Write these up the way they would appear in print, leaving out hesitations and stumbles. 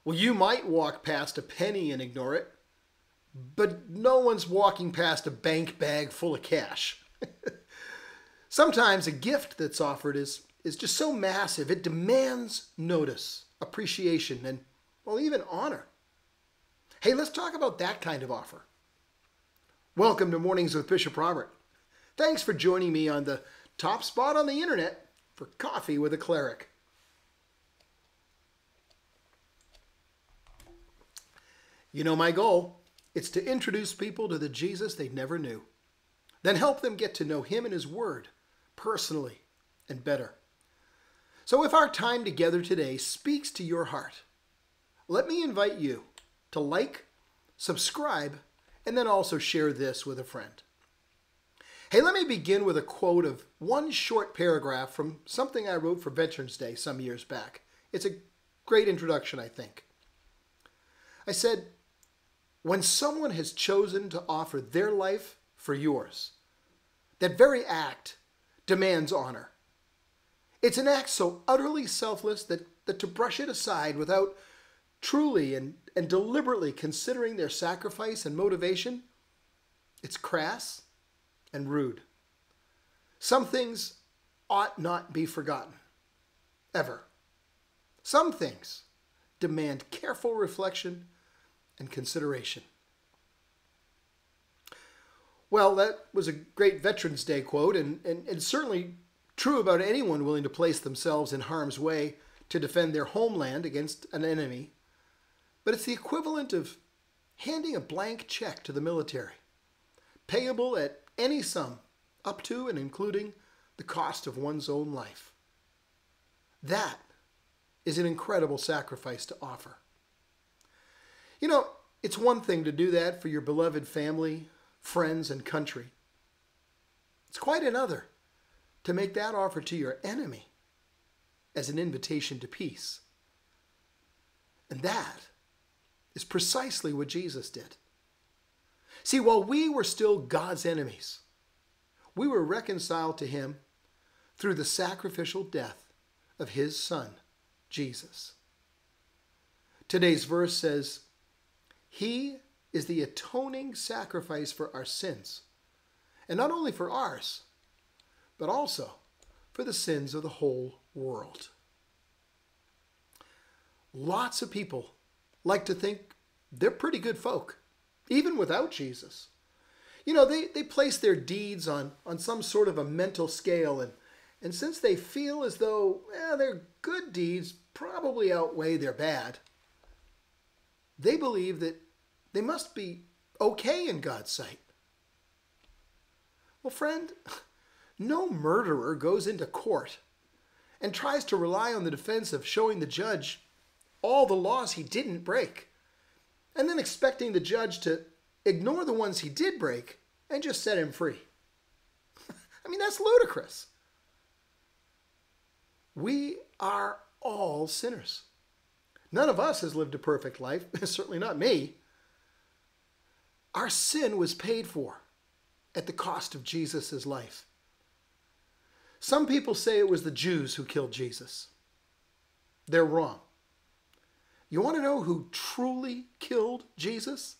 Well, you might walk past a penny and ignore it, but no one's walking past a bank bag full of cash. Sometimes a gift that's offered is just so massive, it demands notice, appreciation, and, well, even honor. Hey, let's talk about that kind of offer. Welcome to Mornings with Bishop Robert. Thanks for joining me on the top spot on the internet for Coffee with a Cleric. You know my goal. It's to introduce people to the Jesus they never knew, then help them get to know him and his word personally and better. So if our time together today speaks to your heart, let me invite you to like, subscribe, and then also share this with a friend. Hey, let me begin with a quote of one short paragraph from something I wrote for Veterans Day some years back. It's a great introduction, I think. I said, when someone has chosen to offer their life for yours, that very act demands honor. It's an act so utterly selfless that to brush it aside without truly and deliberately considering their sacrifice and motivation, it's crass and rude. Some things ought not be forgotten, ever. Some things demand careful reflection and consideration. Well, that was a great Veterans Day quote, and certainly true about anyone willing to place themselves in harm's way to defend their homeland against an enemy. But it's the equivalent of handing a blank check to the military, payable at any sum, up to and including the cost of one's own life. That is an incredible sacrifice to offer. You know, it's one thing to do that for your beloved family, friends, and country. It's quite another to make that offer to your enemy as an invitation to peace. And that is precisely what Jesus did. See, while we were still God's enemies, we were reconciled to him through the sacrificial death of his Son, Jesus. Today's verse says, he is the atoning sacrifice for our sins, and not only for ours, but also for the sins of the whole world. Lots of people like to think they're pretty good folk, even without Jesus. You know, they place their deeds on some sort of a mental scale, and since they feel as though their good deeds probably outweigh their bad, they believe that they must be okay in God's sight. Well, friend, no murderer goes into court and tries to rely on the defense of showing the judge all the laws he didn't break, and then expecting the judge to ignore the ones he did break and just set him free. I mean, that's ludicrous. We are all sinners. None of us has lived a perfect life, certainly not me. Our sin was paid for at the cost of Jesus' life. Some people say it was the Jews who killed Jesus. They're wrong. You want to know who truly killed Jesus?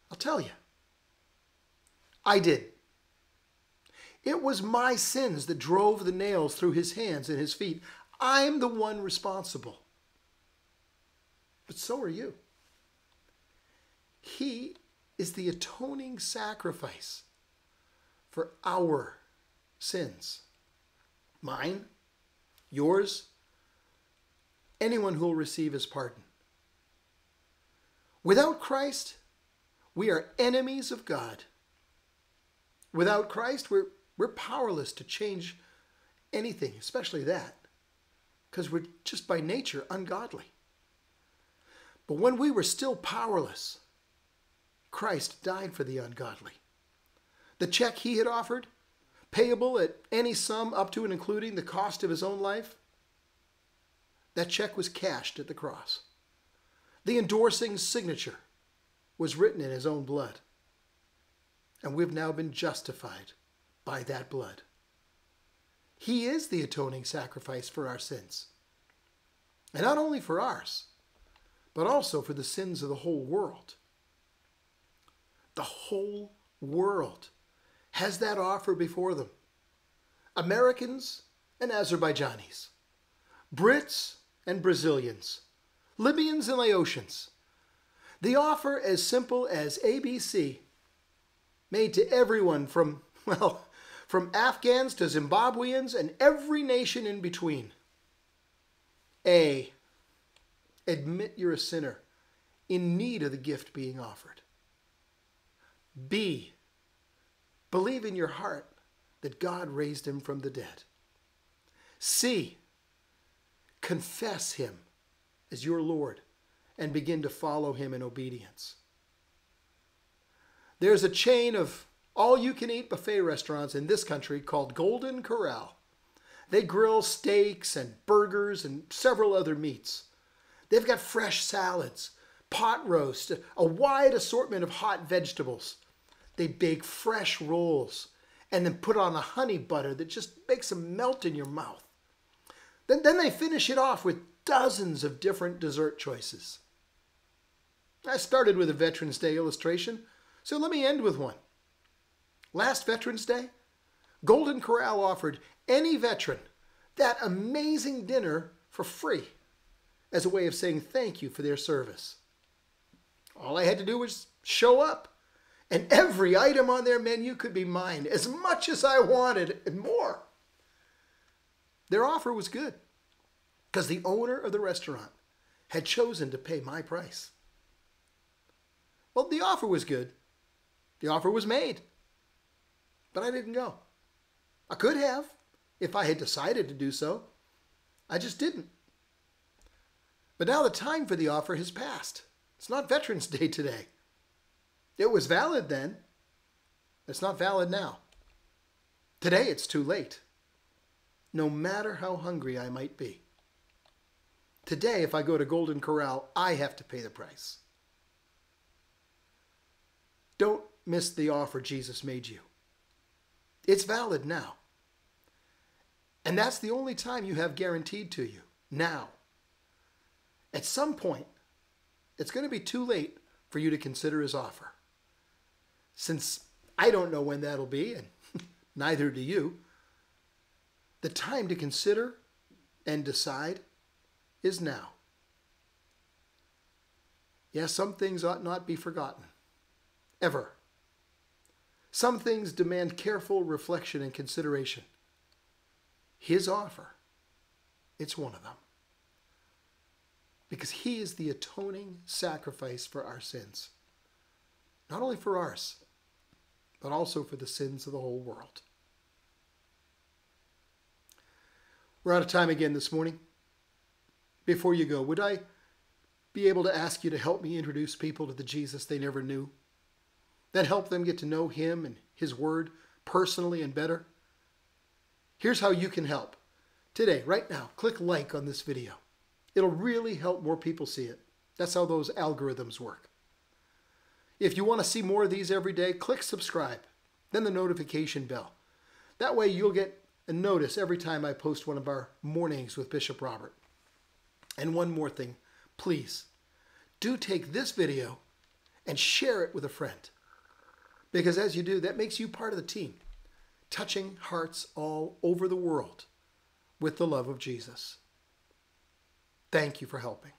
I'll tell you. I did. It was my sins that drove the nails through his hands and his feet. I'm the one responsible. But so are you. He is the atoning sacrifice for our sins. Mine, yours, anyone who will receive his pardon. Without Christ, we are enemies of God. Without Christ, we're powerless to change anything, especially that, because we're just by nature ungodly. But when we were still powerless, Christ died for the ungodly. The check he had offered, payable at any sum up to and including the cost of his own life, that check was cashed at the cross. The endorsing signature was written in his own blood. And we've now been justified by that blood. He is the atoning sacrifice for our sins. And not only for ours, but also for the sins of the whole world. The whole world has that offer before them. Americans and Azerbaijanis, Brits and Brazilians, Libyans and Laotians. The offer as simple as ABC, made to everyone from Afghans to Zimbabweans and every nation in between. A, admit you're a sinner in need of the gift being offered. B, believe in your heart that God raised him from the dead. C, confess him as your Lord and begin to follow him in obedience. There's a chain of all-you-can-eat buffet restaurants in this country called Golden Corral. They grill steaks and burgers and several other meats. They've got fresh salads, pot roast, a wide assortment of hot vegetables. They bake fresh rolls and then put on a honey butter that just makes them melt in your mouth. Then they finish it off with dozens of different dessert choices. I started with a Veterans Day illustration, so let me end with one. Last Veterans Day, Golden Corral offered any veteran that amazing dinner for free as a way of saying thank you for their service. All I had to do was show up, and every item on their menu could be mine, as much as I wanted and more. Their offer was good because the owner of the restaurant had chosen to pay my price. Well, the offer was good. The offer was made. But I didn't go. I could have if I had decided to do so. I just didn't. But now the time for the offer has passed. It's not Veterans Day today. It was valid then. It's not valid now. Today it's too late. No matter how hungry I might be. Today, if I go to Golden Corral, I have to pay the price. Don't miss the offer Jesus made you. It's valid now. And that's the only time you have guaranteed to you, now. At some point, it's going to be too late for you to consider his offer. Since I don't know when that'll be, and neither do you, the time to consider and decide is now. Yes, some things ought not be forgotten, ever. Some things demand careful reflection and consideration. His offer, it's one of them. Because he is the atoning sacrifice for our sins. Not only for ours, but also for the sins of the whole world. We're out of time again this morning. Before you go, would I be able to ask you to help me introduce people to the Jesus they never knew? That help them get to know him and his word personally and better? Here's how you can help. Today, right now, click like on this video. It'll really help more people see it. That's how those algorithms work. If you want to see more of these every day, click subscribe, then the notification bell. That way you'll get a notice every time I post one of our mornings with Bishop Robert. And one more thing, please, do take this video and share it with a friend. Because as you do, that makes you part of the team, touching hearts all over the world with the love of Jesus. Thank you for helping.